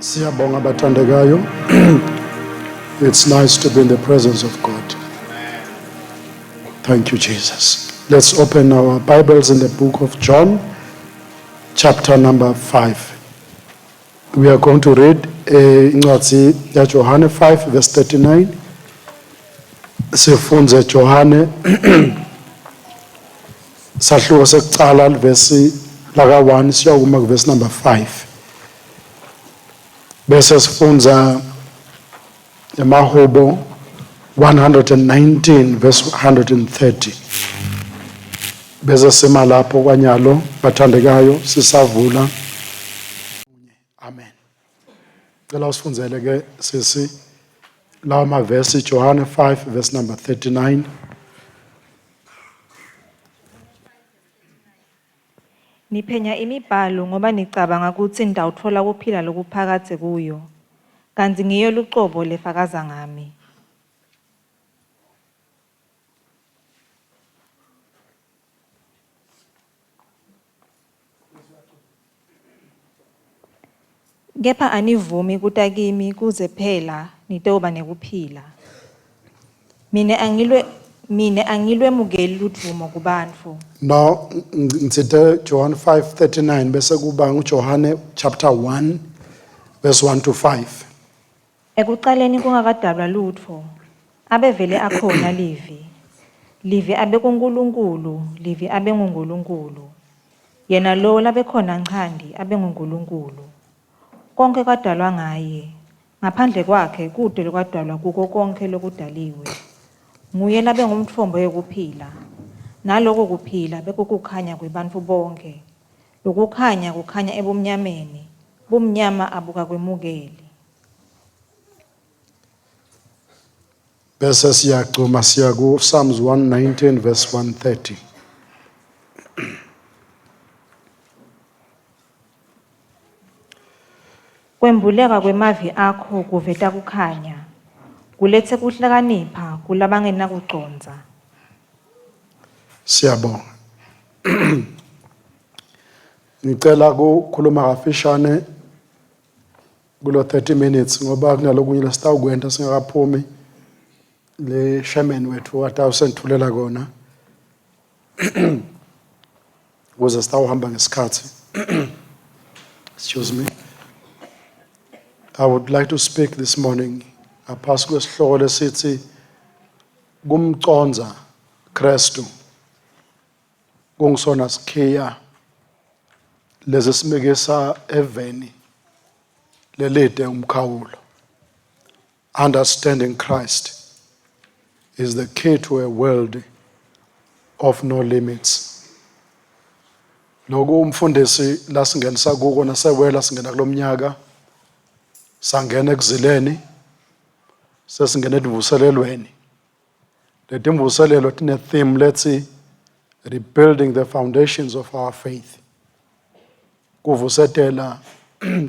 Siyabonga bathandekayo. It's nice to be in the presence of God. Thank you, Jesus. Let's open our Bibles in the book of John, chapter number 5. We are going to read incwadi ya Johane 5 verse 39. Sifunze Johane sahluko sekucala verse laka 1 siyakuma ku verse number 5. Bese sifunza eMahubo 119 verse 130. Bese sima lapho kwanyalo bathandekayo sisavula. Amen. Cela usifunzele ke sisi lawa maverse Johane 5 verse number 39. Niphenya imibhalo ngoba nicabanga ukuthi ndawuthola ukuphila lokuphakathe kuyo. Kanti ngiyo luqobo lefakaza ngami. Kepha anivumi kutakimi kuze phela nitoba nekuphila. Mine angilwemukeli ludvumo kubantu. Now ngitsite John 5:39 bese kuba nguJohane chapter 1 verse 1 to 5. Ekuqaleni kungakadalwa lutho, abevele akhona livi. Livi abe kuNkulunkulu, livi abe nguNkulunkulu. Yena lo labekhona nchandi abe nguNkulunkulu. Konke kwadalwa ngaye. Ngaphandle kwakhe kude lokwadalwa kuko konke lokudaliwe. Nguye labe ngumthombo yokuphila. Naloko kuphila bekukukhanya kwebantu bonke. Lokukhanya kukhanya ebumnyameni, bumnyama abuka kwemukeli. Bese siyagcuma siya ku Psalms 119 verse 130. Kwembuleka kwemavi akho kuveta kukhanya. Kulethe kuhlakanipha kulabangena kuconza. Siyabonga. Ngicela ukukhuluma kafishane kulo 30 minutes ngoba kunalokunye lesitawukwenta singakaphumi le chairman wethu watawusenthulela kona ukuze sitawuhamba ngesikhathi. Excuse me. I would like to speak this morning apasi kwesihloko lesithi kumconza Khristu kungisona sikhiya lezi simekisa eveni lelide umkhawulo. Understanding Christ is the key to a world of no limits. Loku umfundisi lasingenisa kuko nasewela singena kulomnyaka sangena ekuzileni sesingena edivuselelweni. Leti mvuselelo tine theme lethi rebuilding the foundations of our faith. Kuvusetela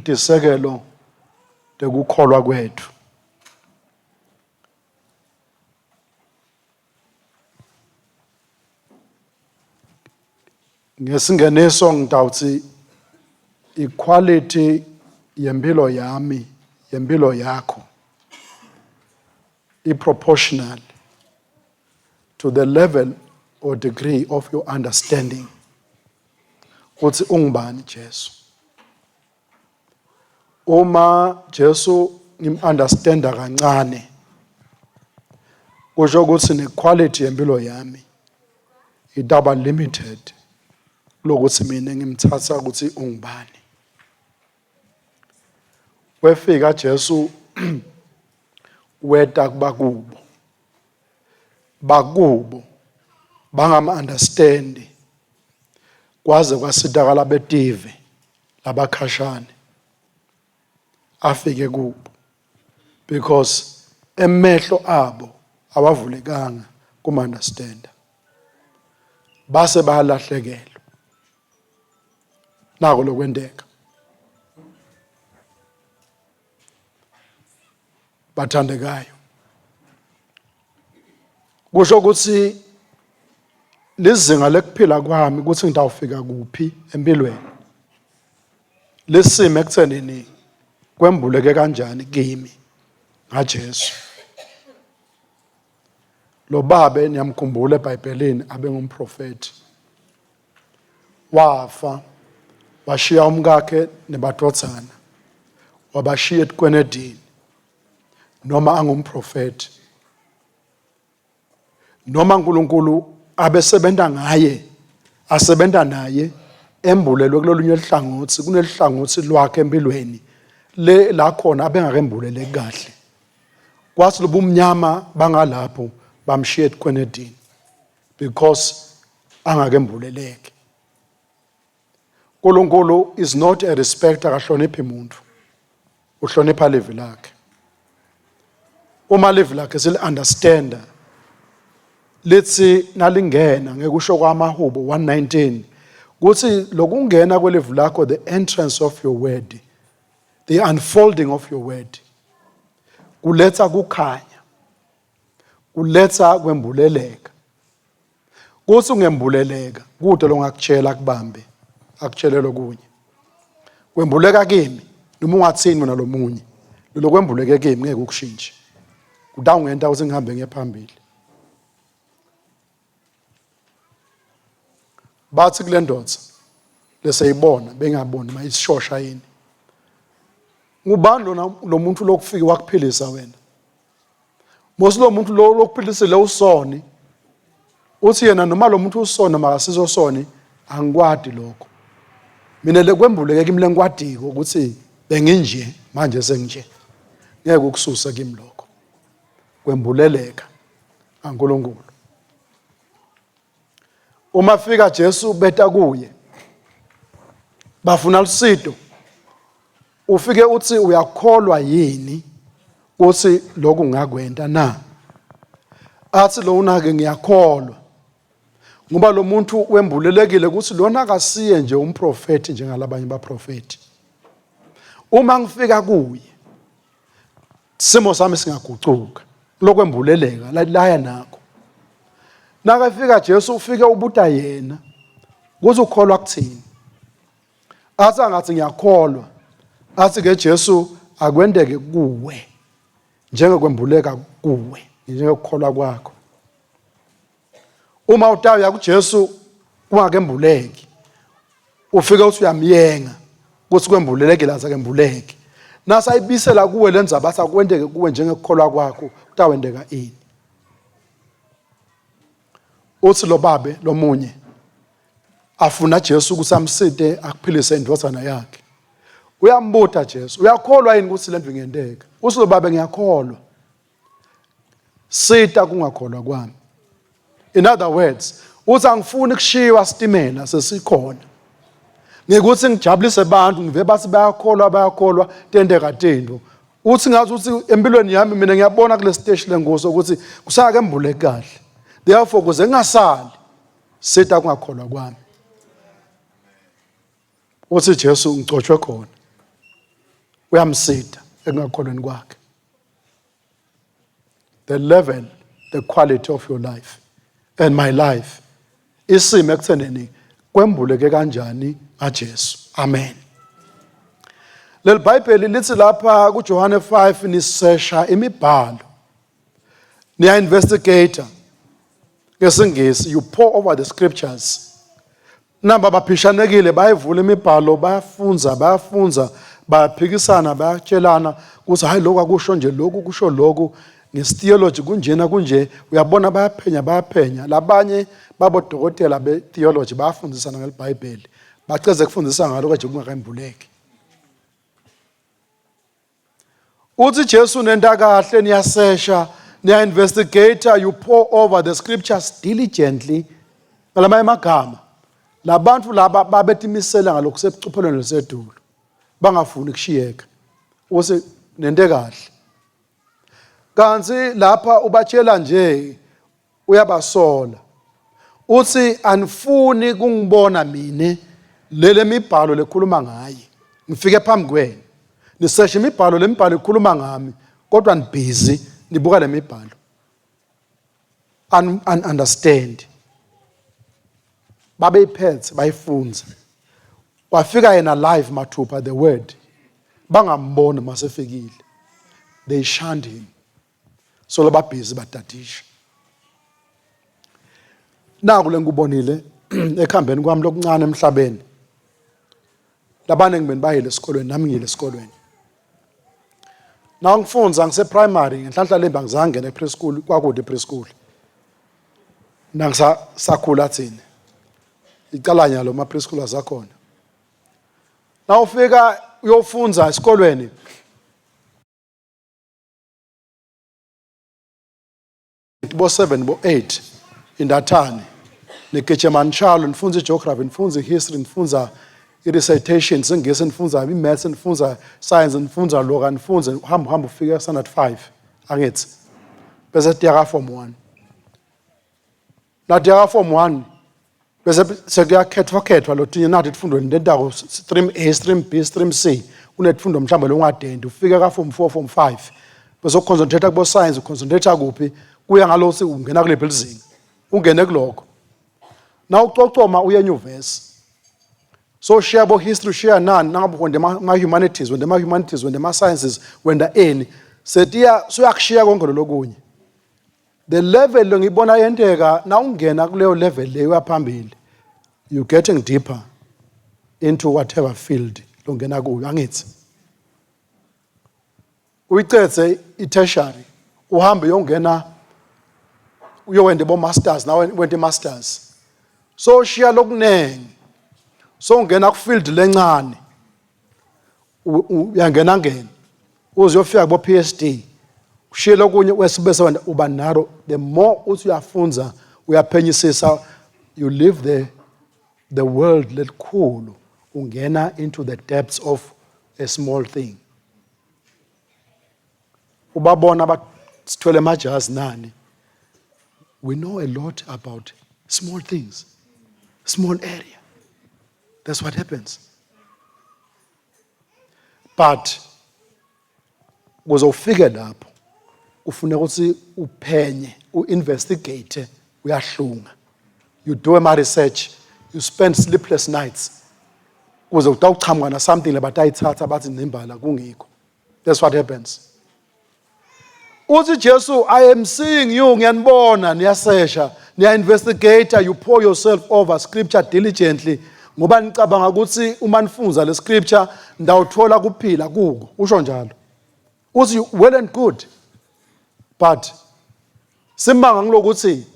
tisekelo tekukholwa kwethu. Ngesingeniso ngidawuthi equality yempilo yami yempilo yakho proportional to the level or degree of your understanding. Uthi ungubani Jesu? Uma Jesu ngim-understanda kancane, kusho ukuthi ne-quality yempilo yami itaba limited lokuthi mina ngimthatha ukuthi ungubani. Wefika Jesu weta kubakubo. Bakubo bangam-understandi kwaze kwasitakala betive labakhashane afike kubo because emehlo abo awavulekanga kuma-understanda base bayalahlekelwa. Nako lokwenteka bathandekayo. Kusho ukuthi lizinga lekuphila kwami ukuthi ngidawufika kuphi empilweni. Lesimo ekuthenini kwembuleke kanjani kimi ngaJesu. Lo babe niyamkhumbula eBhayibhelini abe ngumprofeti. Wafa washiya umkakhe nebadodzana. Wabashiya eTkwenedini noma angumprofeti. Noma uNkulunkulu abesebenta ngaye, asebenta naye embulelwe kulolunye ihlangothi, kunelihlangothi lwakhe empilweni la khona abengakembuleleki kahle. Kwasi lobumnyama bangalapho bamshiya eTkwenedini because angakembuleleki. uNkulunkulu is not a respecter, akahloniphi umuntu. Uhlonipha levi lakhe. Uma levi lakhe sili-understanda, lithi nalingena ngekusho kwamaHubo 1:19 kuthi lokungena kwelevi lakho, the entrance of your word, the unfolding of your word, kuletha kukhanya, kuletha kwembuleleka. Kuthi ungembuleleka kude longakutshela akubambe, akutshelelo kunye. Kwembuleka kimi noma ungathini mina lomunye, lo kwembuleke kimi ngeke ukushintshe. Kudawungenta ukuthi ngihambe ngephambili. Bathi kule ndoda leseyibona bengaboni mayisishosha yini. Ngubani lo muntu lokufika wakuphilisa wena? Mose lo muntu lokuphilisile usoni. Uthi yena noma lo muntu usona makasizosoni angikwadi lokho. Mina lekwembuleke kimi lengikwadiko ukuthi benginje manje senginje. Ngeke ukususa kimi lokho. Kwembuleleka kaNkulunkulu. Uma fika Jesu beta kuye bafuna lusido, ufike uthi uyakholwa yini uthi lokhu ngakwenta na? Athi lo unake ngiyakholwa ngoba lo muntu wembulelekile ukuthi lona akasiye nje umprofeti njengalabanye baprofeti. Uma ngifika kuye simo sami singagucuka lokwembuleleka laya nakho. Nakafika Jesu ufike ubuta yena kuze ukholwa kuthini. Athi angathi ngiyakholwa, athi ke Jesu akwendeke kuwe njengokwembuleka kuwe, njengokukholwa kwakho. Uma utaya kuJesu kungakembuleki, ufike uthi uyamyenga ukuthi kwembuleleke laza kembuleke. Nasayibisela kuwe lenza bathi akwendeke kuwe njengokukholwa kwakho, utawendeka ini? Uthi lo babe lomunye afuna Jesu ukuthi amside akuphilise indodana yakhe. Uyambuta Jesu, uyakholwa yini ukuthi lento ingenteka? Uthi lo babe ngiyakholwa. Sita kungakholwa kwami. In other words, uthi angifuni kushiwa sitimela sesikhona. Ngikuthi ngijabulise abantu ngive bathi bayakholwa tendeka tendo. Uthi ngathi uthi empilweni yami mina ngiyabona kule stage lengoso ukuthi kusakembuleke kahle. Therefore kuze ngasali sita kungakholwa kwami. Uthi Jesu ngicotshwe khona. Uyamsita engakholweni kwakhe. The level, the quality of your life and my life isimo ekuthenini kwembuleke kanjani ngaJesu. Amen. Leli Bible lithi lapha kuJohane 5 nisesha imibhalo. Niya investigator. Ngesingisi you pour over the scriptures. Namba baphishanekile bayivula imibhalo bayafunza bayaphikisana bayatshelana ukuthi hayi lokho akusho nje lokho kusho lokho ngetheology kunjena kunje. Uyabona bayaphenya labanye babodokotela betheology bayafundisana ngeBhayibheli baceze kufundisa ngalo kanje kungakembuleki. Uthi Jesu nenta kahle niyasesha niya investigator, you pour over the scriptures diligently. Ngalama emagama labantu laba babetimisela ngalokho sebucuphelweni lesedulu bangafuni kushiyeka use nente kahle. Kanti lapha ubatshela nje uyabasola. Uthi anifuni kungibona mine lele mibhalo lekhuluma ngayi. Ngifike phambi kwenu niseshe imibhalo lemibhalo ikhuluma ngami kodwa nibhizi nibuka le mibhalo. Understand. Babe iphethe bayifunza. Wafika yena live mathupha the word. bangambona masefikile. They shunned him. So lababhizi badadisha. Naku lengubonile ekhambeni kwami lokuncane emhlabeni. Labane ngibeni bayile esikolweni nami ngile esikolweni. Na ngifundza ngise primary ngenhlanhla lemba ngizange ngene preschool kwakude preschool. Nangisa sakhula thina. Icalanya lo ma preschoolers akhona. Na ufika uyofundza esikolweni bo 7 bo 8 indathane neketshemani njalo nifunza geography nifunza history nifunza i-recitation singisi nifunza i-maths nifunza science nifunza loka nifunza hamba ufika standard 5 angithi bese tiya form 1 na tiya form 1 bese sekuyakhethwa lotinye nathi ifundweni ndentako stream A stream B stream C unetfundo mhlawumbe longadendi ufika ka form 4 form 5 bese uconcentrate kubo science uconcentrate kuphi kuya ngalosi ungena kule building ungene kuloko na ucocoma uye enyuvesi so share bo history share nani nangabe wende ma humanities wende ma sciences wenda eni setiya soyakushaya konke lokunye the level ngibona yenteka na ungena kuleyo level leyo yaphambili you getting deeper into whatever field longena kuyo angithi uyicetse i-tertiary uhambe yongena uyowende bo masters nawe wende masters so share lokunengi so ungena ku field lencane uyangena uze uyofika bo PhD ushiye lokunye wesibese wena uba naro the more uthi uyafunza uyaphenyisisa you live the world lelikhulu ungena into the depths of a small thing ubabona abathwele majazi nani we know a lot about small things small area that's what happens but uzofika lapho ufuna ukuthi uphenye uinvestigate uyahlunga you do a research you spend sleepless nights uze utawuchamwa na something labatayithatha bathi nembala kungikho that's what happens uthi Jesu I am seeing you ngiyanibona niyasesha niya investigate you pour yourself over scripture diligently ngoba nicabanga ukuthi uma nifunza le scripture ndawuthola kuphila kuko usho njalo uthi well and good but simanga ngilokuthi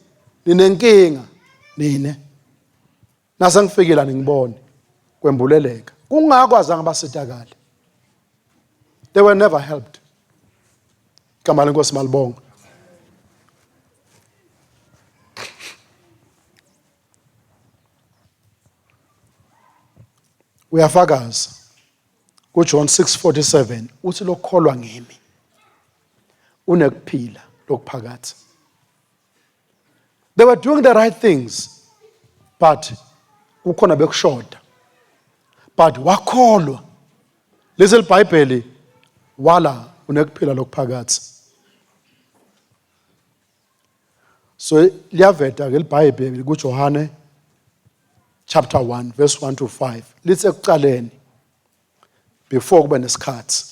ninenkinga nine nase ngifikela ningibone kwembuleleka kungakwazanga basitakala they were never helped kama lenkosi malibonga uyafakaza kuJohn 6:47 uthi lokholwa ngimi unekuphila lokuphakathi they were doing the right things but kukhona bekushoda but wakholwa lesi liBhayibheli wala unekuphila lokuphakathi so liyaveta ke liBhayibheli kuJohane chapter 1 verse 1 to 5 lithi ekuqaleni before kube nesikhathi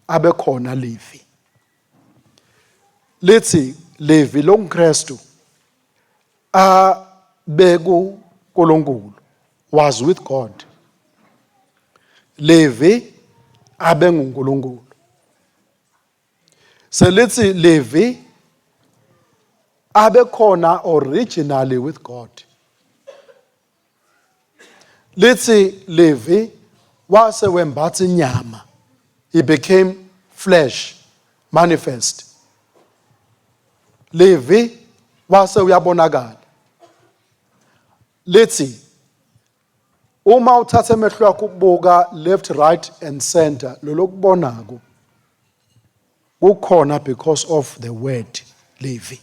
abe khona Levi lithi Levi loNkristu beku uNkulunkulu was with God Levi abe nguNkulunkulu selithi Levi abe khona originally with God lithi Levi wase wembatha inyama he became flesh manifest Levi wase uyabonakala lithi uma uthatha emehlo yakho ukubuka left right and center lokubonako kukhona because of the word Levi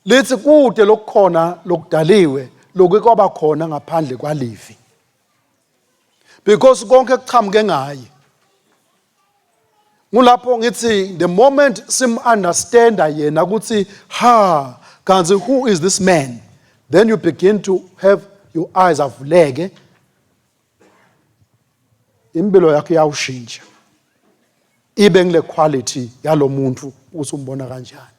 lithi kude lokukhona lokudaliwe lokukwaba khona ngaphandle kwa Levi because konke kuchamuke ngaye ngulapho ngithi the moment sim understand yena ukuthi kanzi who is this man then you begin to have your eyes avuleke impilo yakhe iyawushintsha ibe ngile quality yalomuntu usumbona kanjani.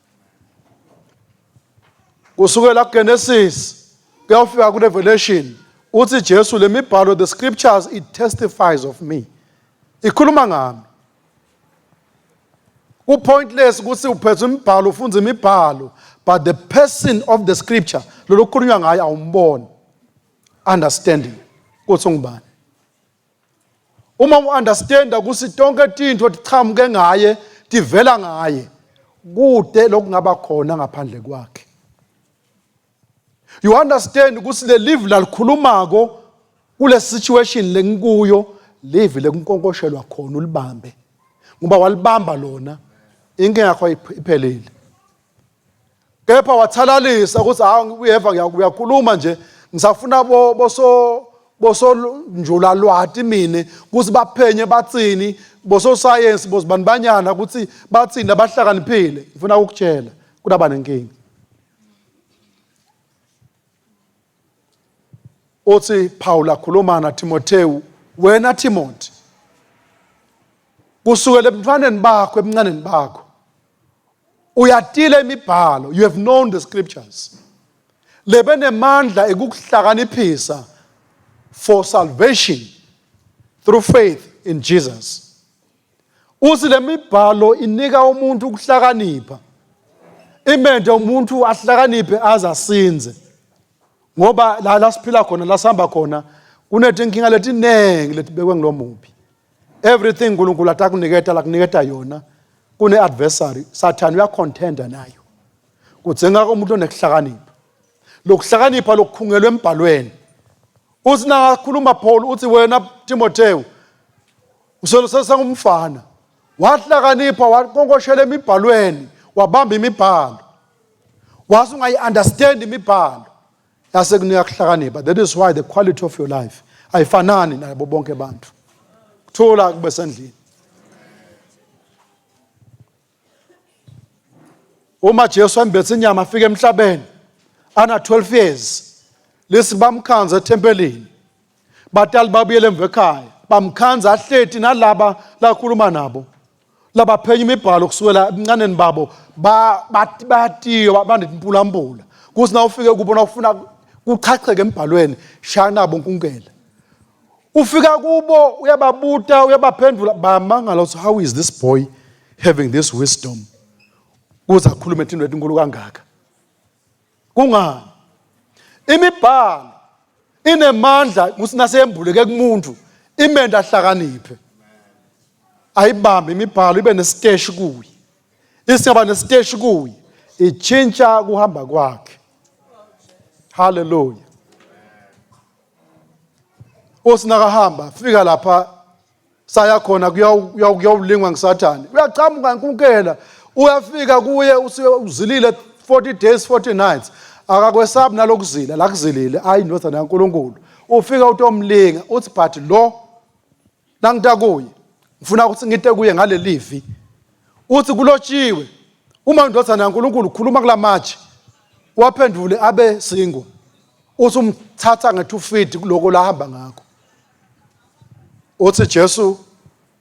Kusukela kuGenesis kuyafika kuRevelation uthi Jesu lemibhalo, the scriptures, it testifies of me. Ikhuluma ngami. Pointless ukuthi uphethe imibhalo ufunde imibhalo, but the person of the scripture lo kukhulunywa ngaye awumboni. Understanding ukuthi ngubani. Uma u-understanda ukuthi tonke tinto tichamuke ngaye tivela ngaye, kude lokungaba khona ngaphandle kwakhe. You understand ukuthi le live lalikhulumako kule situation lengikuyo live lekunkonkoshelwa khona ulibambe, ngoba walibamba lona inkinga yakho iphelile. Kepha wathalalisa ukuthi uyeva uyakhuluma nje ngisafuna boso njula lwati mina ukuthi baphenye batsini boso science bozibani banyana ukuthi batsini abahlakaniphile. Ngifuna ukutshela kulaba nenkinga. Uthi Paul akhuluma na Timotheo, wena Timothy kusukela ebantwaneni bakho ebuncaneni bakho uyatile imibhalo, you have known the scriptures, lebenemandla ekukuhlakaniphisa for salvation through faith in Jesus. Uthi le mibhalo inika umuntu ukuhlakanipha, imende umuntu ahlakaniphe azasinze, ngoba la siphila khona la sihamba khona kunezinkinga letinengi letibekwe ngulomubi. Everything uNkulunkulu atakuniketa la kuniketa yona kune adversary, Satan uyacontenda nayo. Kudzinga umuntu onekuhlakanipha, lokuhlakanipha lokukhungelwe embhalweni. Uthi nakhuluma Paul uthi wena Timotheo usolosesa ngumfana wahlakanipha wakonkoshela emibhalweni wabamba imibhalo wathi ungayi-understand imibhalo yasekunika kuhlakanipha. That is why the quality of your life ayifanani nabo bonke abantu. Thola kube sendlini. Uma Jesu ambethe inyama afike emhlabeni ana 12 years lesi bamkhanza etempelini, batali babuyele emva ekhaya bamkhanza ahleti nalaba lakhuluma nabo labaphenya imibhalo kusukela ebuncaneni babo batiyo banetimpulambula kuthi na ufike kubona ufuna kuchacheke embhalweni shaya nabo uNkulunkulu. Ufika kubo uyababuta uyabaphendula bamangala ukuthi how is this boy having this wisdom kuze akhulume into enkulu kangaka. Kungani? Imibhalo inemandla usinasembuleke kumuntu imende ahlakaniphe. Ayibambe imibhalo ibe nesiteshi kuyi. Isaba nesiteshi kuyi ichintsha kuhamba kwakhe. Hallelujah. Usinakahamba fika lapha saya khona kuyawulingwa ngisathani. Uyachamuka uNkulunkulu uyafika kuye uzilile 40 days 40 nights. Akakwesabi nalokuzila la kuzilile ayi indodana kaNkulunkulu. Ufika utomlinga uthi but lo nangita kuye ngifuna ukuthi ngite kuye ngale livi. Uthi kulotshiwe uma indodana kaNkulunkulu ukhuluma kulamatshe waphendule abe singo. Uthi umthatha nge2 feet kuloko lahamba ngakho. Uthi Jesu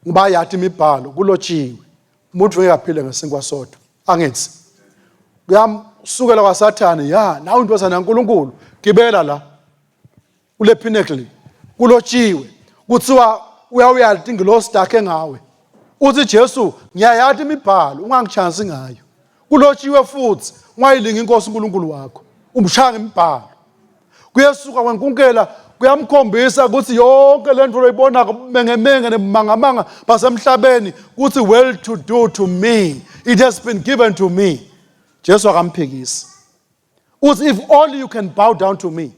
ngiba yathi imibhalo kulotshiwe umuntu uyaphila ngesinkwa sodwa angithi kuyamsukela kwaSathane nawe indodana kaNkulunkulu gibela la kule pinnacle kulotshiwe kuthiwa uyawuyathi ingilosi dakhe ngawe. Uthi Jesu ngiyayathi imibhalo ungangichansi ngayo kulotshiwe futhi ungayilinga inkosi uNkulunkulu wakho umshanga imibhalo. Kuyesuka kweNkunkela kuyamkhombisa ukuthi yonke lento oyibona mengemenge nemangamanga basemhlabeni ukuthi well to do to me, it has been given to me. Jesu akamphikisi uthi if only you can bow down to me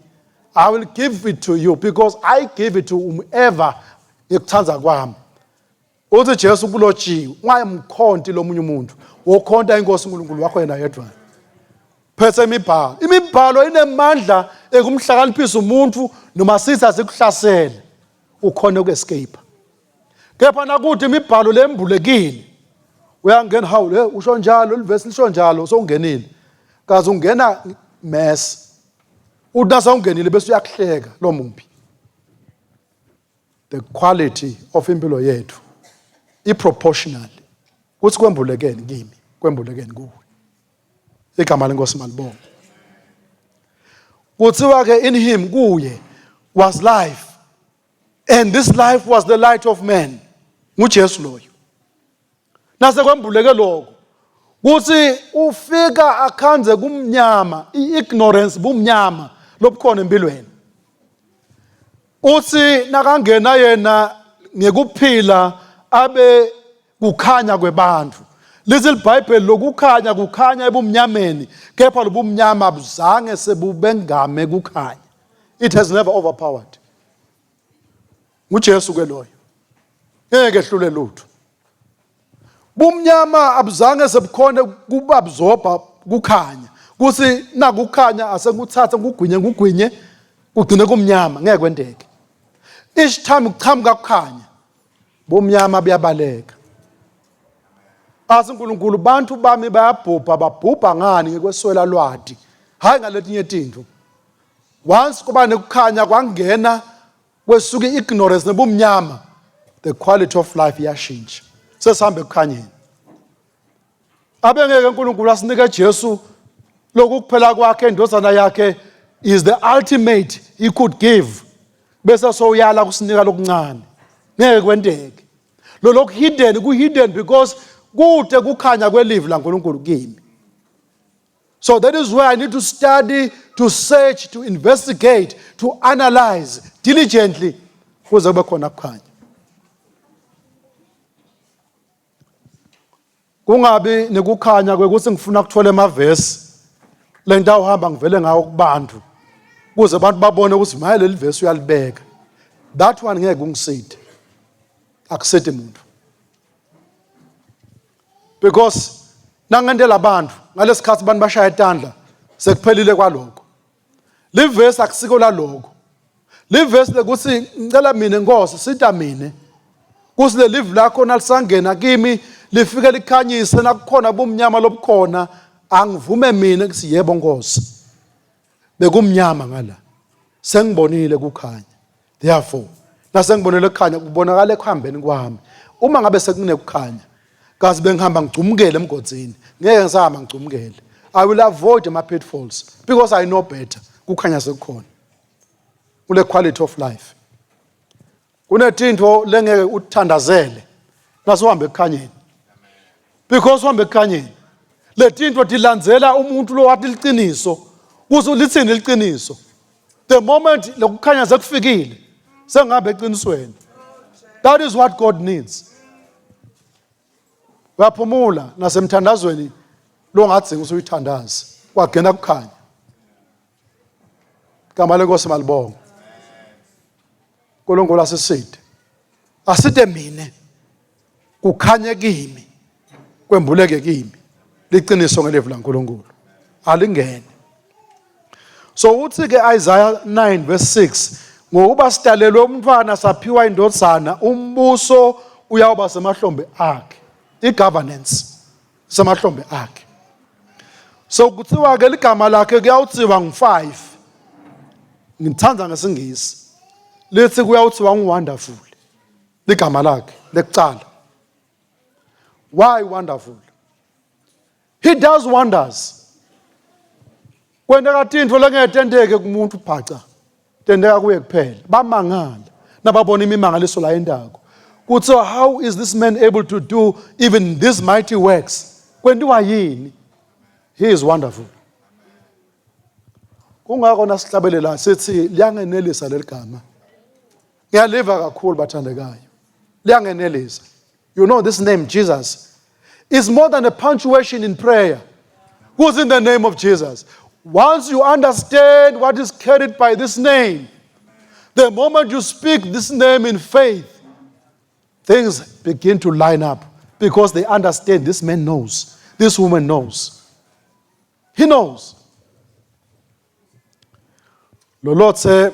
I will give it to you because I give it to whomever ngikuthanza kwami. Uthi Jesu kulotshiwe ungayimkhonti lomunye umuntu wokhonta inkosi uNkulunkulu wakho yena yedwa. Phethe imibhalo. Imibhalo inemandla ekumhlakaniphisa umuntu noma sithi asikuhlasele ukhona uku-escape. Kepha nakuthi imibhalo lembulekile uyangena hawu le usho njalo livesi lisho njalo sowungenile. Kaze ungena mess. Udasa ungenile bese uyakuhleka lo mumbi. the quality of impilo yethu iproportional kuthi kwembulekeni kimi kwembulekeni kuwe igama lenkosi malibonga kuthiwa ke in him kuye was life and this life was the light of man nguJesu loyo nase kwembuleke lokho kuthi ufika akhanze kumnyama ignorance bumnyama lobukhona empilweni uthi nakangena yena ngekuphila abe kukhanya kwebantu lithi iBhayibheli lokukhanya kukhanya ebumnyameni kepha lobumnyama abuzange sebubengame kukhanya it has never overpowered nguJesu ke loyo ngeke ehlule lutho bumnyama abuzange sebukhona kubabzobha kukhanya kuthi nakukhanya asekuthatha ngugwinye kugcine kumnyama ngeke kwenteke each time kuqhamuka kukhanya bomnyama buyabaleka asinkulunkulu bantu bami bayabhubha babhubha ngani ngekweswela lwadi hayi ngaletinye izinto once kuba nekukhanya kwangena kwesuka ignorance nebumnyama the quality of life iyashintsha sesihambe kukhanyeni abengeke uNkulunkulu asinike Jesu lokuphela kwakhe indozana yakhe is the ultimate he could give bese soyala kusinika lokuncane ngeke kwenteke lo hidden ku hidden because kude kukhanya kwelive laNkulunkulu kimi so that is where I need to study to search to investigate to analyze diligently kuze kube khona kukhanya kungabi nekukhanya kwekuthi ngifuna ukuthola emavesi lento awuhamba ngivele ngawo kubantu kuze abantu babone ukuthi maye leli verse uyalibeka that one ngeke ungisithe akusethe umuntu because nangendela abantu ngalesikhathi abantu bashaya etandla sekuphelile kwaloko le verse akusiko laloko le verse lekuthi ngicela mina inkosi sitha mina kusi le live lakho nalisangena kimi lifike likhanyise nakukhona bomnyama lobukhona angivume mina ukuthi yebo Nkosi bekumnyama ngala sengibonile kukhanya therefore nasengibonile kukhanya kubonakala ekuhambeni kwami uma ngabe sekunekukhanya kazi bengihamba ngicumukele emgodzini ngeke ngisahamba ngicumukele I will avoid my pitfalls because I know better kukhanya sekukhona kule quality of life kunethinto lengeke uthandazele nasuhambe ekukhanyeni because uhambe ekukhanyeni lethinto dilandzela umuntu lo wathi liqiniso kuze lithini liqiniso the moment lokukhanya sekufikile sengabe eqinisweni that is what God needs uyaphumula nasemthandazweni lo ngadzinga usuyithandaza kwagena kukhanya igama lenkosi malibonga uNkulunkulu asithe mine kukhanye kimi kwembuleke kimi liqiniso ngelevu laNkulunkulu alingene so uthi ke Isaiah 9 verse 6 ngokuba sidalelwe umntwana saphiwa indodana umbuso uyawuba semahlombe akhe igovernance semahlombe akhe so kuthiwa ke ligama lakhe kuyawuthiwa ngu5 ngithanda ngesingisi lithi kuyawuthiwa ngu-wonderful ligama lakhe lekucala why wonderful he does wonders kwendeka tinto lengetendeke kumuntu phaca tendeka kuye kuphela bamangala nababona imimangaliso la endako kuthi how is this man able to do even these mighty works kwenziwa yini he is wonderful kungako nasihlabelela sithi liyangenelisa leligama ngiyaliva kakhulu bathandekayo liyangenelisa you know this name Jesus is more than a punctuation in prayer who's in the name of Jesus once you understand what is carried by this name the moment you speak this name in faith things begin to line up because they understand this man knows this woman knows he knows lolotse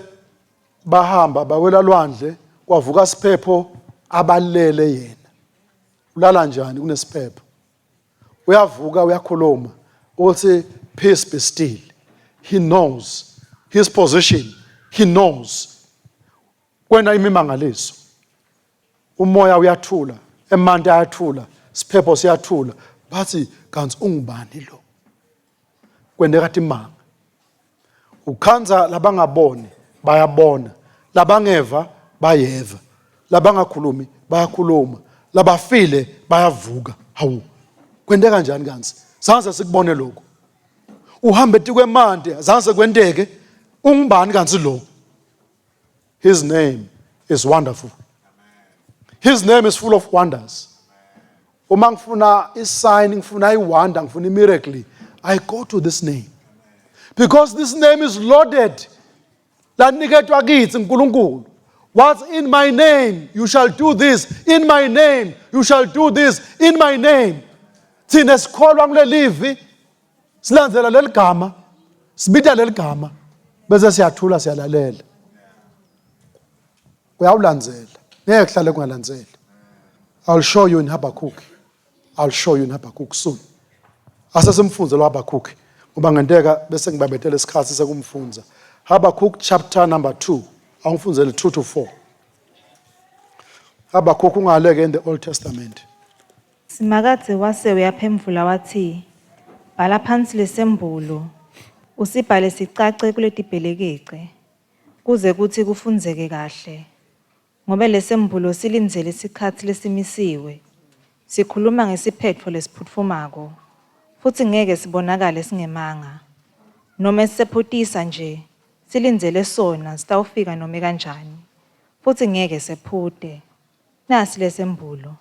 bahamba bawela lwandle kwavuka siphepho abalele yena ulala njani kunesiphepho uyavuka uyakhuluma uthi peace be still he knows his position he knows kwena imimangaliso umoya uyathula, emanti ayathula, siphepho siyathula, bathi kanti ungubani lo? Kwendeka timanga. Ukhanza labangaboni bayabona, labangeva bayeva, labangakhulumi bayakhuluma, labafile bayavuka. Hawu, kwendeka njani kanzi? Zange sikubone lokho. Uhambe tikwemanti, zange kwendeke. Ungubani kanzi lo? His name is wonderful. His name is full of wonders. Uma ngifuna isign, ngifuna iwonder, ngifuna miracle, I go to this name. Because this name is loaded. Laniketwa kithi uNkulunkulu. What's in my name? You shall do this. In my name, you shall do this. In my name. Thina sikholwa kulelivi, silandzela leligama, sibita leligama, bese siyathula siyalalela. Uyawulandzela. Ngeke kuhlale kungalandzeli. I'll show you in Habakkuk. I'll show you in Habakkuk soon. Asesimfunze lo Habakkuk. Ngoba ngenteka bese ngibabethele isikhathi sekumfunza. Habakkuk chapter number 2. Awufunzele 2 to 4. Habakkuk ungaleke in the Old Testament. Simakadze wase uyaphemvula wathi, bhala phansi lesembulo, usibhale sicace kuletibhelekece, kuze kuthi kufunzeke kahle. Ngoba lesembulo silindzele isikhathi lesimisiwe, sikhuluma ngesiphetfo lesiphutfumako, futhi ngeke sibonakale singemanga. Noma sisephutisa nje, silindzele sona sitawufika noma kanjani, futhi ngeke sephute. Nasi lesembulo,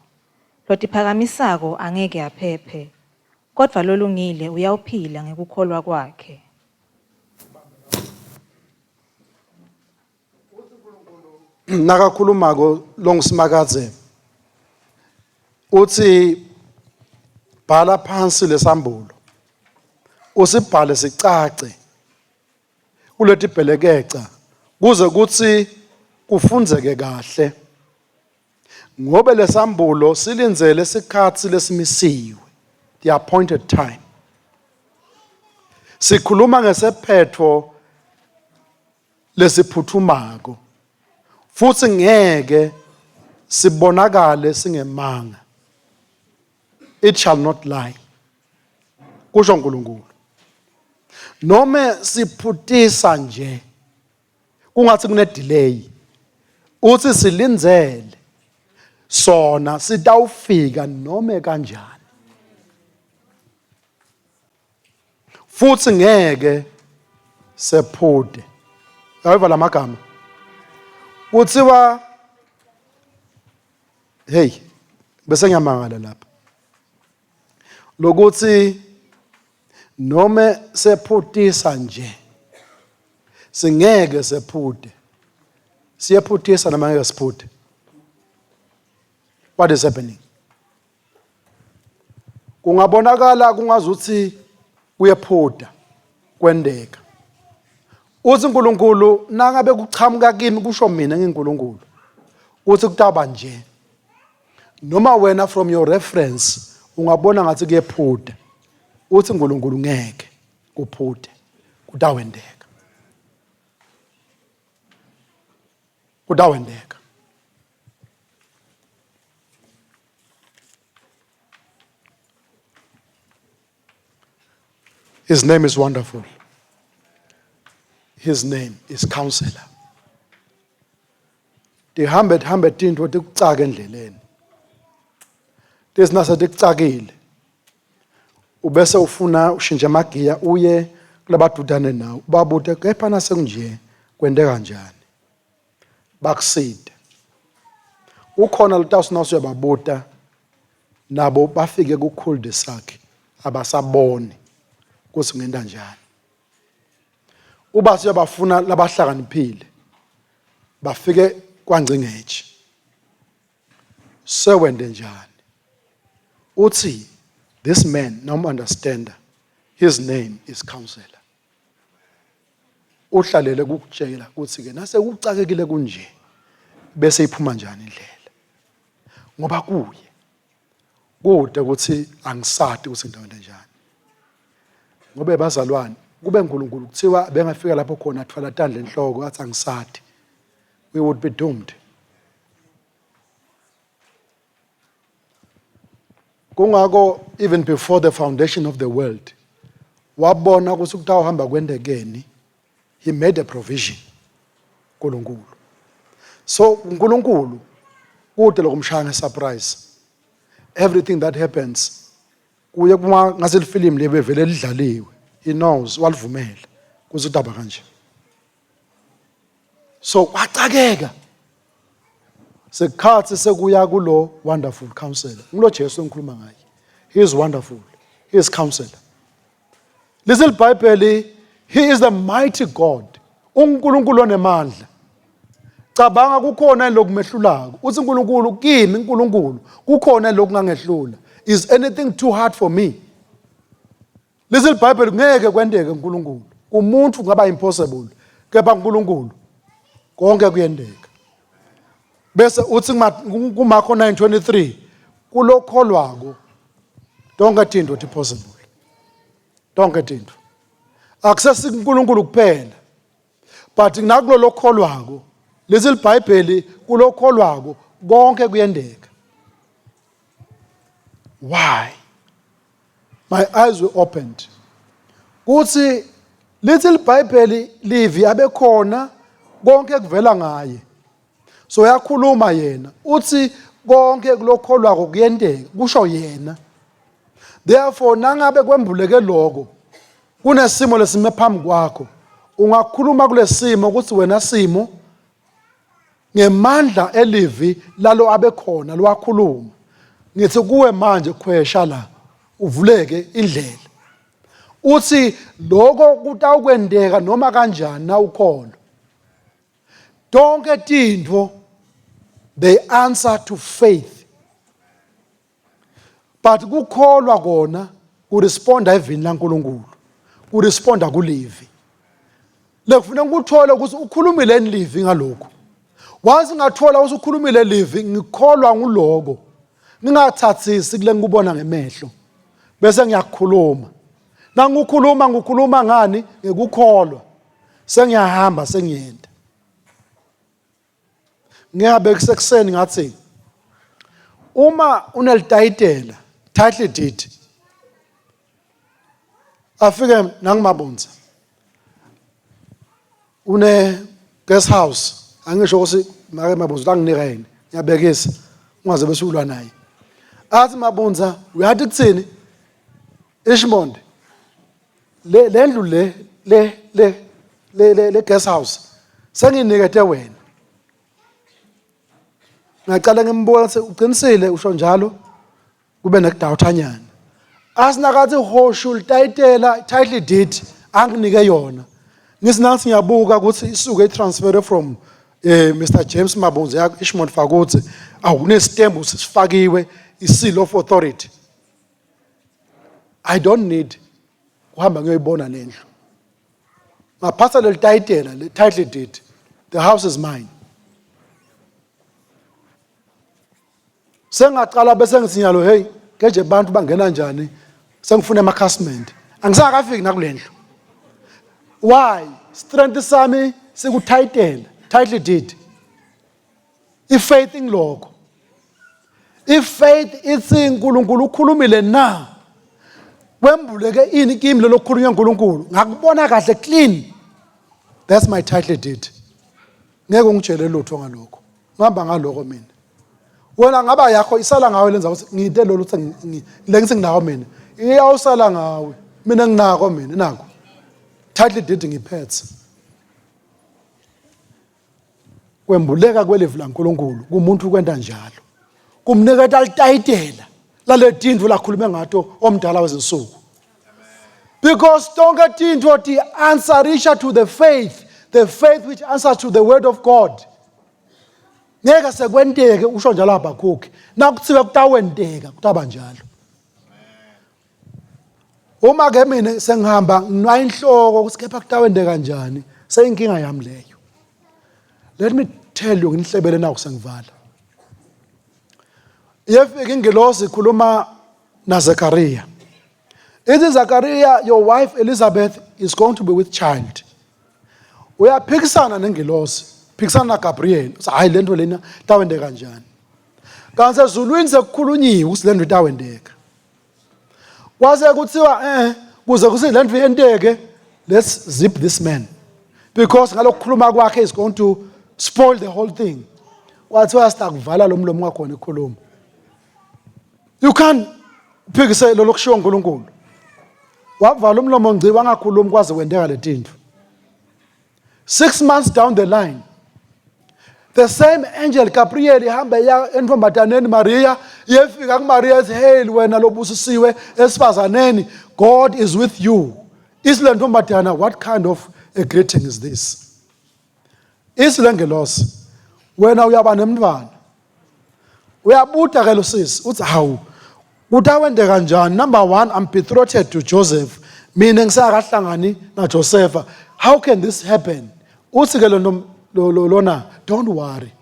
lotiphakamisako angeke aphephe, kodwa lolungile uyawuphila ngekukholwa kwakhe. Nakakhulumako longisimakaze uthi bhala phansi lesambulo, usibhale sicace kuletibhelekeca kuze kuthi kufunzeke kahle. Ngoba lesambulo silindzele isikhathi lesimisiwe, the appointed time. Sikhuluma ngesiphetho lesiphuthumako, futhi ngeke sibonakale singemanga. It shall not lie. Kusho uNkulunkulu. Noma siphutisa nje, kungathi kune delay, uthi silindzele sona sitawufika noma kanjani. Futhi ngeke sephute. Yayiva lamagama. Kuthiwa hey, bese ngiyamangala lapha. Lokuthi noma sephutisa nje, singeke sephute. Siyaphutisa noma ngeke siphute. What is happening? Kungabonakala kungazuthi kuyephuta kwendeka. Uthi uNkulunkulu nangabe kuchamuka kimi kusho mina ngiNkulunkulu. Uthi kutaba nje. Noma wena from your reference ungabona ngathi kuyephuta. Uthi uNkulunkulu ngeke kuphute. Kutawendeka. Kutawendeka. His name is wonderful. His name is counselor. Tihambe tinto tikucaka endleleni. Tisinase tikucakile. Ubese ufuna ushintsha magiya uye kulabadudane nawo. Babute kepha nase kunje kwendeka kanjani. Bakuside. Ukhona lutawusinase uyababuta nabo bafike kukhulde sakhe abasaboni kuthi ngenda njani. Uba siyabafuna labahlakaniphile bafike kwangcingeje. Sewende njani? Uthi this man noma understander, his name is counselor. Uhlalele kukutshela kuthi ke nase kucakekile kunje bese iphuma njani indlela. Ngoba kuye kude ukuthi angisati ukuthi ngidawende njani. Ngoba bazalwane kube uNkulunkulu kuthiwa bengafika lapho khona athwala tandla enhloko athi angisati, we would be doomed. Kungako even before the foundation of the world, wabona ukuthi kutawuhamba kwendekeni, he made a provision. Nkulunkulu. So uNkulunkulu kude lokumshaya surprise. Everything that happens kuye kuma ngaselifilimu lebevele lidlaliwe. He knows walivumela kuze kudaba kanje. So wacakeka. Sekhathi sekuya kulo wonderful counselor. Ngilo Jesu engikhuluma ngaye. He is wonderful. He is counselor. Little Bible, he is the mighty God. uNkulunkulu onemandla. Cabanga kukhona lokumehlulako. Uthi uNkulunkulu kimi uNkulunkulu kukhona lokungangehlula. Is anything too hard for me? Little Bible ngeke kwendeke uNkulunkulu. Umuntu kungaba impossible. Kepha uNkulunkulu konke kuyendeka. Bese uthi kuMarko 9:23 kulokholwako tonke tinto ti possible. Tonke tinto. Akusesi uNkulunkulu kuphela. But nakulo lokholwako Little Bible kulokholwako konke kuyendeka. Why? My eyes were opened. Kuthi Little Bible livi abekhona konke kuvela ngaye. So yakhuluma yena uthi konke kulokholwako kuyendeka kusho yena. Therefore nangabe kwembuleke lokho kunesimo lesime phambi kwakho ungakhuluma kulesimo ukuthi wena simo ngemandla elivi lalo abekhona lwakhuluma ngithi kuwe manje khwesha la uvuleke indlela uthi lokho kutawukwendeka noma kanjani na ukholo tonke tintfo they answer to faith but kukholwa kona kuresponda evini laNkulunkulu kuresponda kulivi lekufuna ukuthola ukuthi ukhulumile livi ngalokho wazi ngathola ukuthi ukhulumile livi ngikholwa nguloko ningathathisi kule ngikubona ngemehlo bese ngiyakhuluma nangukhuluma ngani ngekukholwa sengiyahamba sengiyenda ngiyabe kusekuseni ngathi uma unelitayitela title deed afike nangimabonza une guest house angisho ukuthi make mabonza langinika yini ngiyabekisa ungaze besulwa naye athi mabonza uyathi kuthini Ishmonde lendlu le guest house senginikete wena ngaqala ngimbuka ukuthi uqinisile usho njalo kube nekudawuthanyana asinakathi hoshu title deed anginike yona ngisinathi ngiyabuka ukuthi isuke transfer from Mr James Mabonza ya Ishmonde Fakudze awunestembu sifakiwe seal of authority I don't need kuhamba ngiyoyibona lendlu ngaphatha le title deed the house is mine sengaqala bese ngisinyalo hey keje abantu bangena njani sengifuna amakhasment angisakafiki nakulendlu why strength sami siku title deed ifaith ingiloko ifaith ithi uNkulunkulu ukhulumile na wembuleke ini kimi lo lokukhulunywa uNkulunkulu ngakubona kahle clean that's my title deed ngeke ungitshele lutho ngalokho ngihamba ngalokho mina wena ngaba yakho isala ngawe lenza ukuthi ngide lo lutho lengise nginawo mina iyawusala ngawe mina nginako mina nako title deed ngiphethe kwembuleka kwelevu laNkulunkulu kumuntu kwenda njalo kumniketa litayitela lale tindlu lakhulume ngato omdala wezinsuku because tonke tindlu ti answerisha to the faith which answers to the word of God ngeke sekwenteke usho njalo aBakhukhi nakuthiwe kutawenteka kutaba njalo uma ke mina sengihamba nginwayinhloko ukuthi kepha kutawenteka kanjani seyinkinga yami leyo let me tell you nginihlebele naku sengivala yefika ingelosi ikhuluma naZakaria ithi Zakaria your wife Elizabeth is going to be with child uyaphikisana nengelosi phikisana naGabriel hayi lento lena tawendeka kanjani kanti ezulwini sekukhulunyiwe ukuthi lento itawendeka Kwase kuthiwa kuze kuthi le nto yenteke, let's zip this man. Because ngalokukhuluma kwakhe is going to spoil the whole thing. Kwathiwa sitakuvala lo mlomo wakho nekhuluma. You can't phikise lo lokushiwo uNkulunkulu. Wavala umlomo ngci wangakhulumi kwaze kwendeka le tinto. 6 months down the line, the same angel Gabriel ihamba ya entfombataneni Maria, yefika kuMaria ethi, "Hail wena lobusisiwe esifazaneni, God is with you." Isile ntfombatana, what kind of a greeting is this? Isile ngelosi, wena uyaba nemntwana. Uyabuta ke lo sisi, uthi hawu, utawende kanjani? Number 1, I'm betrothed to Joseph. Mina ngisakahlangani na Joseph. How can this happen? Uthi ke lona, don't worry.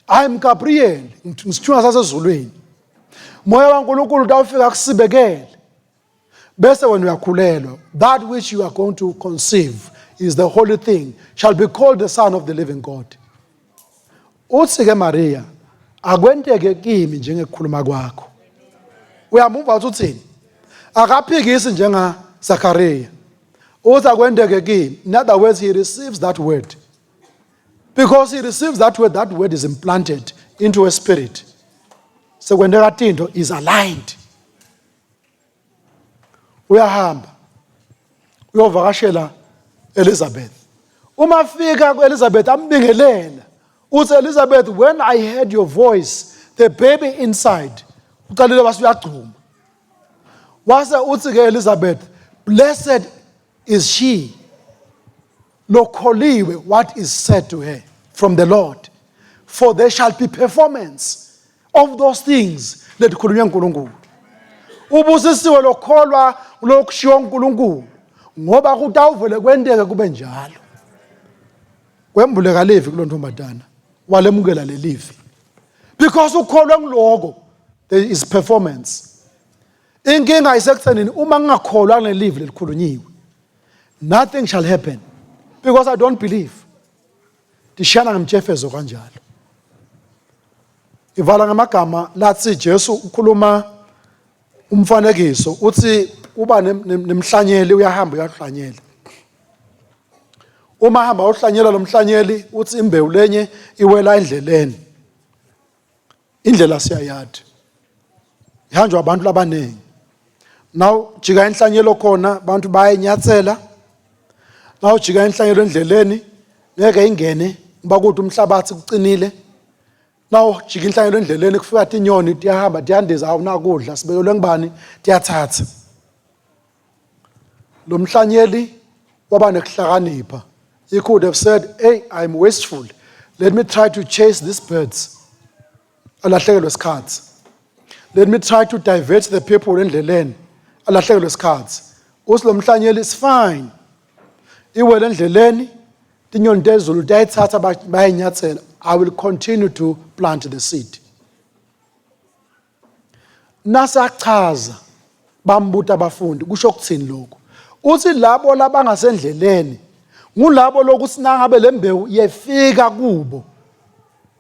I'm Gabriel, ngisithunywa sasezulwini. Moya waNkulunkulu utawufika kusibekele. Bese wena uyakhulelwa. That which you are going to conceive is the holy thing, shall be called the Son of the living God. Uthi ke Maria, akwenteke kimi njengekukhuluma kwakho. Uyamuva uthini? Akaphikisi njenga Zachariah. Uthi akwenteke kimi. In other words, he receives that word. Because he receives that word is implanted into a spirit. So when that thing is aligned, uyahamba uyovakashela Elizabeth. Uma fika kuElizabeth ambingelela. Uthi, Elizabeth, when I heard your voice, the baby inside, uqalile wasuyagcuma. Wase uthi ke Elizabeth, blessed is she, lokholiwe what is said to her from the Lord, for there shall be performance of those things letikhulunywa uNkulunkulu. Ubusisiwe lokholwa lokushiwo uNkulunkulu, ngoba kutawuvele kwenteke kube njalo. Kwembuleka levi kulo ntombazana, walemukela le livi. Because ukholwa ngiloko, there is performance. Inkinga isekuthenini uma ngingakholwa ngale livi lelikhulunyiwe, nothing shall happen. Because I don't believe. Tishana ngemtshefezo kanjalo. Ivala ngamagama lathi Jesu ukhuluma umfanekiso uthi uba nemhlanyeli uyahamba uyahlanyela. Uma hamba uhlanyela lo mhlanyeli uthi imbewu lenye iwela endleleni. Indlela siyayathi. Ihanjwa abantu labanengi. Now jika inhlanyelo khona abantu bayenyathela. Now jika inhlanyelo endleleni ngeke ingene ngoba kuthi umhlabathi kucinile. Now jika inhlanyelo endleleni kufika inyoni tiyahamba tiyandiza awunakudla sibeyole ngibani tiyathatha. Lo mhlanyeli waba nekuhlakanipha. He could have said, "Hey, I'm wasteful. Let me try to chase these birds." Alahlekelwe isikhathi. Let me try to divert the people endleleni. Alahlekelwe isikhathi. Uthi lo mhlanyeli is fine. Iwele endleleni, tinyoni tezulu tayithatha bayenyathela. I will continue to plant the seed. Nasachaza bambuta abafundi kusho ukuthini lokho. Uthi labo labangasendleleni ngulabo lokuthi nangabe lembewu yefika kubo,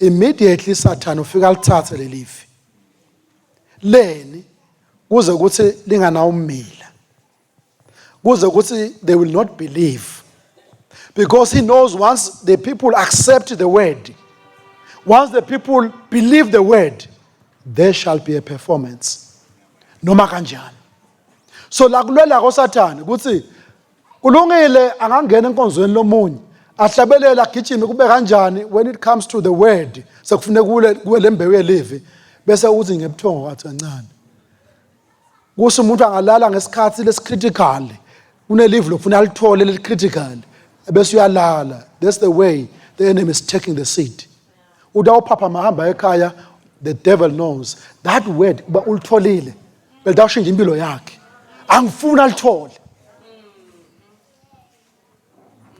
immediately Satan ufika lithathe lelifi leni kuze ukuthi lingana umila, kuze ukuthi they will not believe, because he knows once the people accept the word, once the people believe the word, there shall be a performance noma kanjani. So la kulwela koSathane ukuthi kulungile angangena enkonzweni lomunye ahlabelela agijime kube kanjani, when it comes to the word sekufuneka kuwe lembewu yelivi bese uthi ngebuthongo wathi kancane. Kusho umuntu angalala ngesikhathi lesicritical kunelivi lokufuna alithole lelicritical bese uyalala. That's the way the enemy is taking the seed. Udawuphapha mahamba ekhaya, the devil knows that word kuba ulitholile belidawushinja impilo yakhe, angifuna alithole,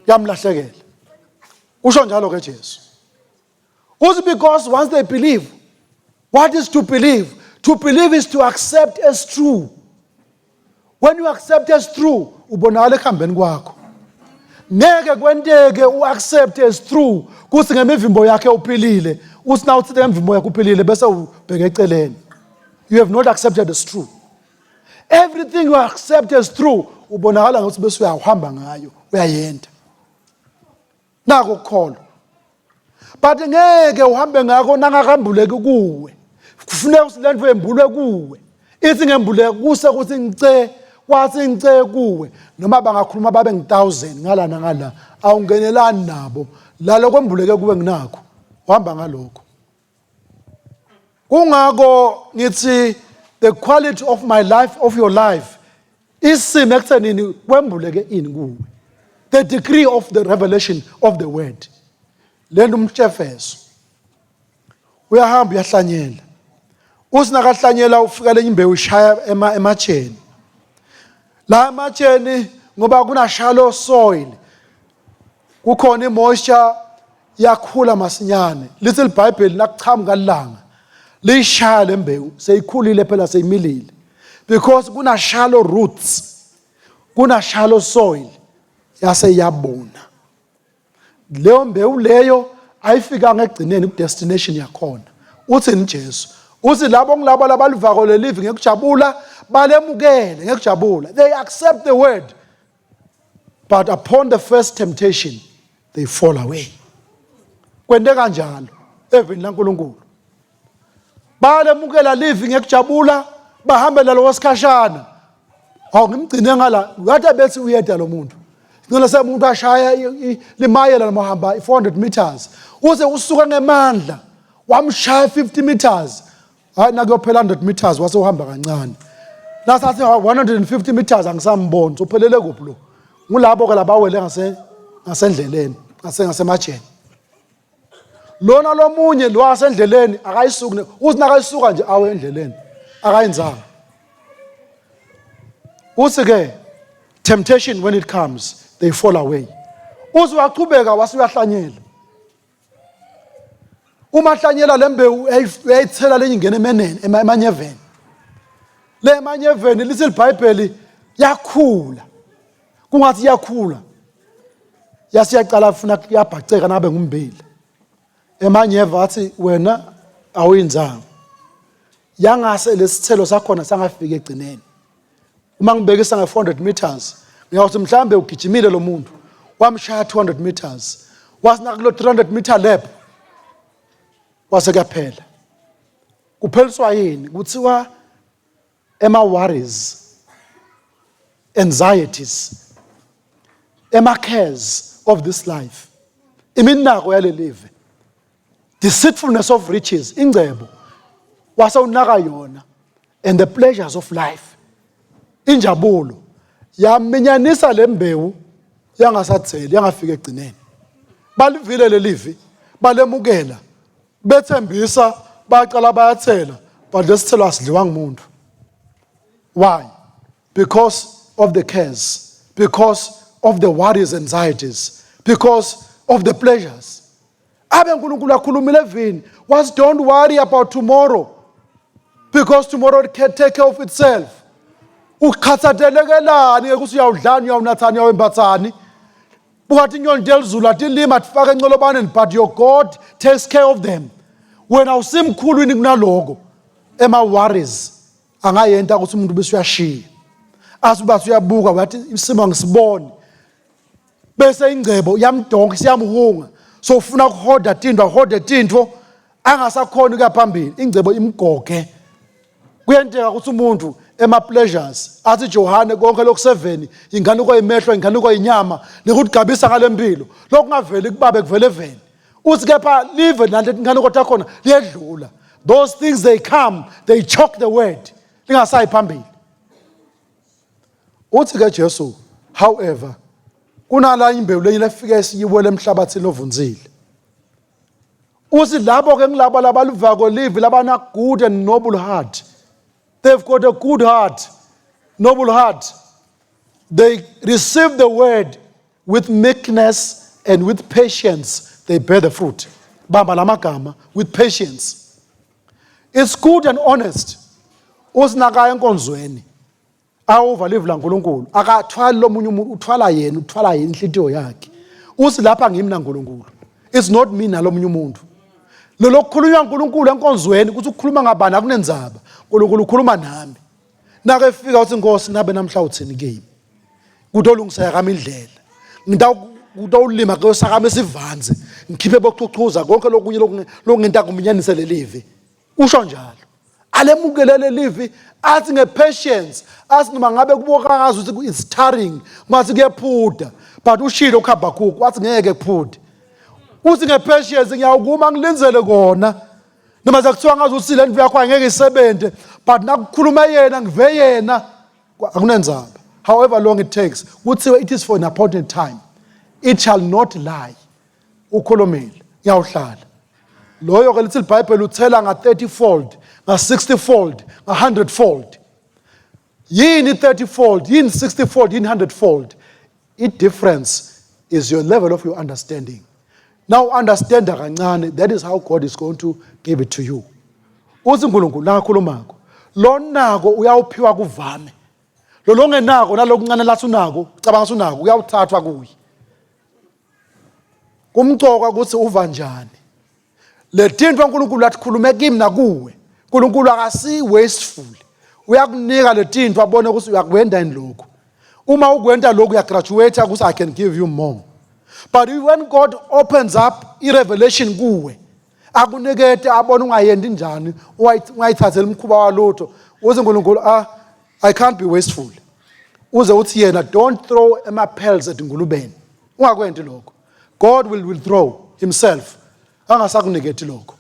yamlahlekela. Usho njalo ke Jesu. Uthi because once they believe, what is to believe? To believe is to accept as true. When you accept as true, ubonakala ekhambeni kwakho. Ngeke kwenteke uaccept as true kuthi ngemivimbo yakhe uphilile, uthi na uthi ngemivimbo yakhe uphilile bese ubheke eceleni. You have not accepted as true. everything you accept as true ubonakala ngokuthi bese uyahamba ngayo uyayenda nako kukholo but ngeke uhambe ngakho nangakambuleki kuwe kufuneka usilento embulwe kuwe ithi ngembuleke kuse ukuthi ngice kwathi ngice kuwe noma bangakhuluma babe ngi1000 ngala nangala awungenelani nabo lalo kwembuleke kuwe nginakho uhamba ngalokho kungako ngithi the quality of my life of your life isime ekuthenini kwembuleke ini kuwe the degree of the revelation of the word lento umtshefeso uyahamba uyahlanyela usinakahlanyela ufika lenye imbewu ishaya ematsheni la ematsheni ngoba kuna shallow soil kukhona imoisture yakhula masinyane little bible nakuchamuka ilanga lishaya lembewu seyikhulile phela seyimilile because kuna shallow roots kuna shallow soil yaseyabona leyo mbewu leyo ayifika ngegcineni ku destination yakhona uthini Jesu uthi labo ngilabo labalivako lelive ngekujabula balemukele ngekujabula they accept the word but upon the first temptation they fall away kwende kanjalo evini laNkulunkulu balemukela live ngekujabula bahambela lo wesikhashana awungimgcine ngala ngathi bethi uyeda lo muntu ngona semuntu ashaya limayela lamahamba 400 meters uze usuka ngemandla wamshaya 50 meters hayi nakuyophela 100 meters wase uhamba kancane nasathi 150 meters angisamboni uphelele kuphi lo ngulabo ke labawele ngasendleleni ngasemajeni lona lomunye lo wasendleleni akayisuku uthi nakayisuka nje awe endleleni akayenzanga uthi ke temptation when it comes they fall away uze waqhubeka wasuyahlanyela uma hlanyela lembewu uyayithela lenye ingene emenene emanyeveni le manyeveni little bible yakhula kungathi yakhula yasiyaqala ufuna yabhaceka nabe ngumbili emanyeva athi wena awuyinzanga yangase lesithelo sakhona sangafika egcineni uma ngibekisa nge400 meters ngiyawuthi mhlambe ugijimile lo muntu wamshaya 200 meters wasina kulo 300 meter lap wase kuyaphela kupheliswa yini kuthiwa worries anxieties cares of this life iminako yalelive deceitfulness of riches ingcebo wasawunaka yona and the pleasures of life injabulo yaminyanisa lembewu yangasatheli yangafika egcineni balivile lelivi balemukela bethembisa baqala bayathela but lesithelo asidliwa ngumuntu why because of the cares because of the worries anxieties because of the pleasures abe uNkulunkulu akhulumile evini was don't worry about tomorrow because tomorrow can take care of itself ukhathatelekelani ukuthi uyawudlani uyawunathani uyawembathani bukathi inyoni delizulu atilima tifake encolobane but your God takes care of them wena usimkhulwini kunaloko worries angayenta ukuthi umuntu bese uyashiya asubathi uyabuka wathi isimo ngisiboni bese ingcebo yamdonke siyamhunga so ufuna ukuhoda tintwa angasakhona ukuyaphambili ingcebo imgoge kuyenteka ukuthi umuntu pleasures athi Johane konke loku7 inganuko imehlo inganuko inyama nekugabisa ngalempilo lokungaveli kubabe kuvele vele uthi kepha live naleti inganuko takhona liyedlula those things they come they choke the word lingasayi phambili uthi ke Jesu however kunala imbewu lenye lefika esiyiwele emhlabathini ovunzile uthi labo ke ngilabo labaluvako live labana good and noble heart they've got a good heart noble heart they receive the word with meekness and with patience they bear the fruit bamba lamagama with patience it's good and honest usinaka enkonzweni awuvaleve la uNkulunkulu akathwali lomunye umuntu uthwala yena inhlitiyo yakhe uthi lapha ngimi na uNkulunkulu it's not me nalomunye umuntu lo kukhulunywa uNkulunkulu enkonzweni ukuthi ukukhuluma ngabani akunenzaba uNkulunkulu ukhuluma nami Nake fika uthi Nkosi ngabe namhla uthini kimi. Kutolungiseka kami indlela. Ngidawulima kuyosakama isivanzi. Ngikhiphe bokuchuchuza konke lokunye lokungenta kuminyanise lelivi. Usho njalo. Alemukelele livi athi ngepatience athi noma ngabe kubonakala ukuthi it's tiring ngathi kuyephuda but ushilo uKhabakhuku wathi ngeke kuphude. Uthi ngepatience ngiyawukuma ngilenzele kona. Noma sekuthiwa ngazi ukuthi le ndlu yakho angeke isebenze but nakukhuluma yena ngive yena akunenzaba. However long it takes, kuthiwe it is for an appointed time. It shall not lie. Ukhulumile ngiyawuhlala. Loyo ke lithi iBhayibheli uthela nga 30-fold, nga 60-fold, nga 100-fold. Yini 30-fold, yini 60-fold, yini 100-fold. It difference is your level of your understanding. Now understand kancane, that is how God is going to give it to you. Uthi uNkulunkulu langakhulumako. Lo nako uyawuphiwa kuvame. Lo longenako nalokuncane lathi unako, cabanga sunako uyawuthathwa kuyi. Kumcoka ukuthi uva njani. Le tinto uNkulunkulu athi khulume kimi nakuwe. uNkulunkulu akasi wasteful. Uyakunika le tinto abone ukuthi uyakwenda indloko. Uma ukwenda lokho uyagraduate ukuthi I can give you more. But when God opens up i-revelation kuwe, akunikete abone ungayendi njani, ungayithathela umkhuba walutho. Uze uNkulunkulu I can't be wasteful. Uze uthi yena don't throw ama-pearls ngulubeni. Ungakwendi lokho. God will withdraw himself. Angasakuniketi lokho.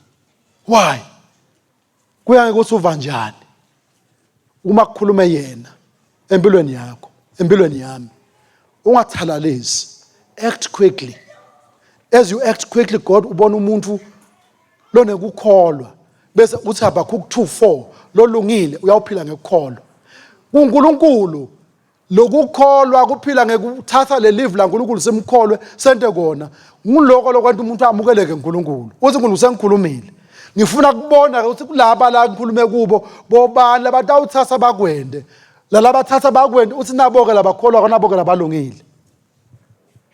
Why? Kuya ukuthi uva njani. Uma kukhulume yena empilweni yakho, empilweni yami. Ungathalalisi. Act quickly. As you act quickly, God ubona umuntu lonekukholwa. Bese uthi Habakhuku 2:4 lolungile uyawuphila ngekukholwa. uNkulunkulu lokukholwa kuphila ngekuthatha le live la uNkulunkulu semkholwe sente kona. Nguloko lokwenza umuntu amukeleke uNkulunkulu. Uthi uNkulunkulu sengikhulumile. Ngifuna kubona ukuthi kulaba la ngikhulume kubo bobani labatawuthatha bakwende. Lalabathatha bakwende uthi nabo ke labakholwa kanabo ke labalungile.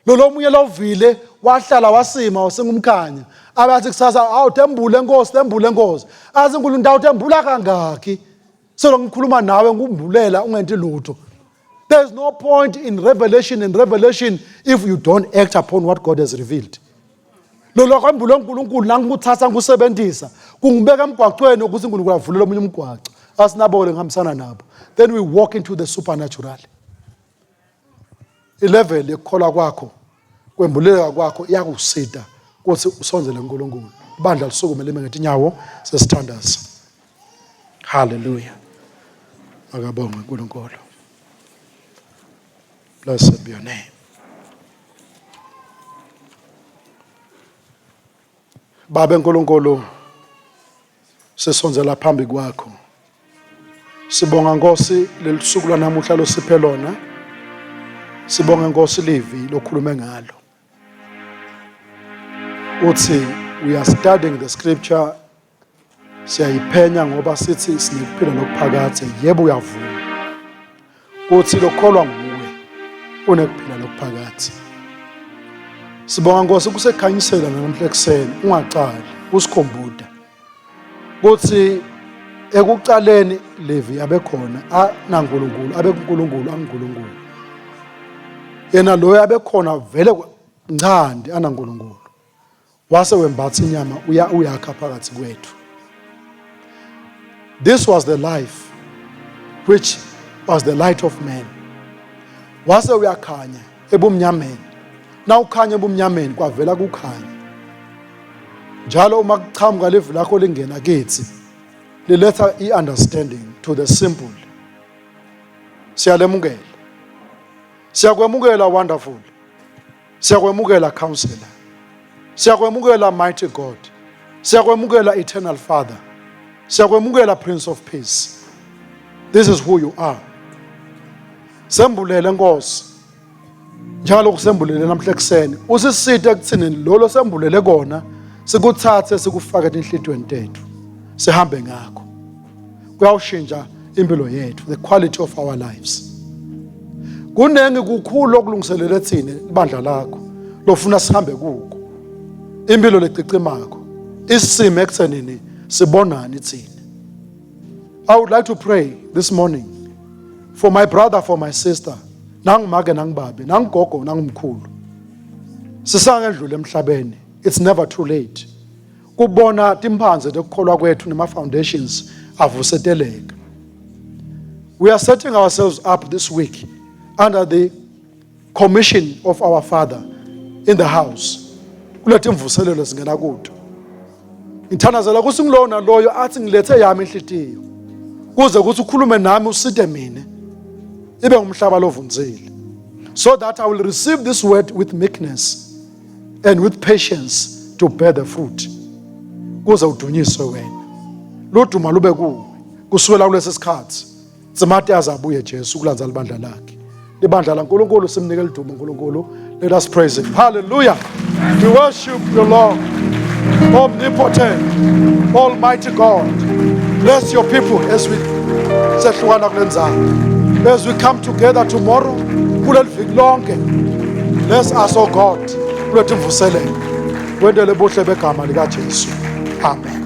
Lo munye lovile wahlala wasima wasengumkhanya. Abathi kusasa awuthembule Nkosi, thembule Nkosi. Azi uNkulunkulu ndawuthembula kangaki. So ngikhuluma nawe ngumbulela ungenti lutho. There's no point in revelation if you don't act upon what God has revealed. Lo kwambula uNkulunkulu la ngikuthatha ngikusebenzisa kungibeka emgwaqweni ukuthi uNkulunkulu avulela omunye umgwaqo. Asinabole ngihambisana nabo. Then we walk into the supernatural. Ilevel yekukholwa kwakho kwembuleka kwakho iyakusida ukuthi usonzele uNkulunkulu. Ibandla lisukumele ngethi inyawo sesithandaza. Hallelujah. Akabonga uNkulunkulu. Blessed be your name. Baba uNkulunkulu sesonzela phambi kwakho. Sibonga Nkosi lelisuku lanamuhla losiphe lona. Sibonga Nkosi livi lokhulume ngalo. Uthi we are studying the scripture. Siyayiphenya ngoba sithi sinekuphila lokuphakathe. Yebo uyavuma. Uthi lokholwa nguwe unekuphila lokuphakathe. Sibonga Nkosi kusekhanyisela namhla ekseni ungaqali usikhombuda. Uthi ekuqaleni levi abekhona naNkulunkulu abekuNkulunkulu anguNkulunkulu. Yena lo yabekhona vele ngcandi anaNkulunkulu. Wase wembatha inyama uyakha phakathi kwethu. This was the life which was the light of man. Wase uyakhanya ebumnyameni. Na ukhanya ebumnyameni kwavela kukhanya. Njalo uma kuqhamuka levu lakho lingena kithi liletha i-understanding to the simple. Siyalemukela. Siyakwemukela wonderful. Siyakwemukela counselor. Siyakwemukela mighty God. Siyakwemukela eternal Father. Siyakwemukela Prince of Peace. This is who you are. Sembulele Nkosi. Njalo kusembulele namhla ekseni. Usisithe ekuthini lolo sembulele kona sikuthathe sikufake enhlitweni tethu. Sihambe ngakho. Kuyawushintsha impilo yethu, the quality of our lives. Kunengi kukhulu okulungiselele thina ibandla lakho lofuna sihambe kuko. Impilo lecicimako isimo ekuthenini sibonani thina. I would like to pray this morning for my brother, for my sister, nangimake nangibabe, nangigogo nangimkhulu. Sisangendlule emhlabeni. It's never too late. Kubona timphanze tekukholwa kwethu nema foundations avuseteleka. We are setting ourselves up this week under the commission of our Father in the house. Kulethi imvuselelo singena kude. Ngithandazela ukuthi ngilona loyo athi ngilethe yami inhlitiyo. Kuze ukuthi ukhulume nami uside mina. Ibe ngumhlaba lovunzile. So that I will receive this word with meekness and with patience to bear the fruit. Kuze udunyiswe wena. Luduma lube kuwe. Kusukela kulesi sikhathi. Tsimati azabuye Jesu kulandza libandla lakhe. Libandla laNkulunkulu simnikele idumo uNkulunkulu. Let us praise him. Hallelujah. We worship the Lord, omnipotent, almighty God. Bless your people as we sehlukana kulenzalo. As we come together tomorrow, kuleli viki lonke. Bless us, oh God. Kulethi mvuselelo. Wendele buhle begama lika Jesu. Amen.